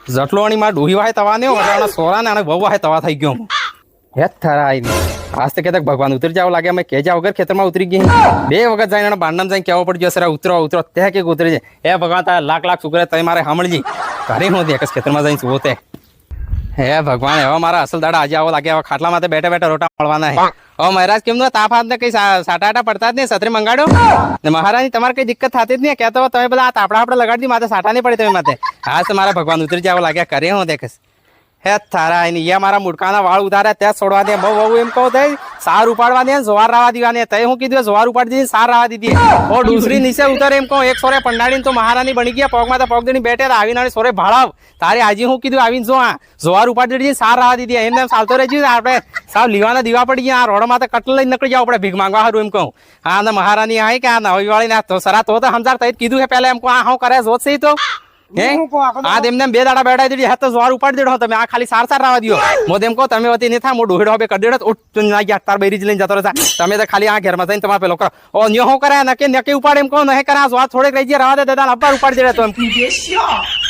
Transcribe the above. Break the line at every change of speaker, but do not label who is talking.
જટલોણી માં ડોહી વાય તવા ને વટાણા સોરા ને અને બહુ વાય તવા થઈ ગયો હે થરાય ને આજ તો કહેતા ભગવાન ઉતરી જાવ લાગે અમે કેજા વગર ખેતરમાં ઉતરી ગઈ બે વખત જઈને બાંડમ જઈને કહેવો પડ્યો સર ઉતરો ઉતરો તે કે ઉતરી જાય હે ભગવાન તારા લાખ લાખ શુક્ર તમે મારે સાંભળજી ઘરે હું દેખ ખેતરમાં જઈને સુવો તે હે ભગવાન હવે મારા અસલ દાડા આજે આવો લાગે હવે ખાટલા માટે બેઠા બેઠા રોટા મળવાના હે હવે મહારાજ કેમનો તાપ હાથ ને કઈ સાટા પડતા જ નહીં સત્રી મંગાડો ને મહારાજ તમારે કઈ દિક્કત થતી જ નહીં કહેતો તમે બધા તાપડા આપણે લગાડી માથે સાટા નહીં પડે તમે માથે હા તો મારા ભગવાન ઉતરી જાવ લાગ્યા કરે હું દેખસ હે થારા એ મારા મુડકાના વાળ ઉતાર્યા ત્યાં છોડવા દે બહુ એમ કહું થઈ સાર ઉપાડવા દે જોવાર રાવા દીવાની તઈ હું કીધું જોવાર ઉપાડી દીધી સાર રાવા દીધી ઓ દૂસરી નીચે ઉતરે એમ કહું એક સોરે પંડાડીને તો મહારાની બની ગયા પગમાં તો પગ દઈને બેઠે આવીને સોરે ભાડાવ તારે આજે હું કીધું આવીને જો આ જોવાર ઉપાડી દીધી સાર રાવા દીધી એમને ચાલતો રહેજો આપણે સાવ લીવાના દીવા પડી ગયા આ રોડમાં તો કટલ લઈને નીકળી જાવ આપણે ભીખ માંગવા સારું એમ કહું હા ને મહારાની આવી કે આ નવી વાળી ના તો સરા તો સમજાર તઈ કીધું કે પહેલા એમ કહું આ હું કરે જોત છે તો આ એમને બે દાડા બેઠા દીધી હાથ તો જોર ઉપાડી દેડો તમે આ ખાલી સાર રાવા દો મોદ એમ કહો તમે વતી નહીં થાય ડોહડો હવે કરી દેડો ના ગયા તાર બેરી જ લઈને જતો રહેતા તમે તો ખાલી આ ઘેરમાં જઈને તમારે પેલો કરો ઓ ન્યો હું કરે નકે નકે ઉપાડે એમ કહો નહીં કરે આ જોર થોડેક રહી જાય રવા દે દાદા અબ્બાર ઉપાડી દેડે તો એમ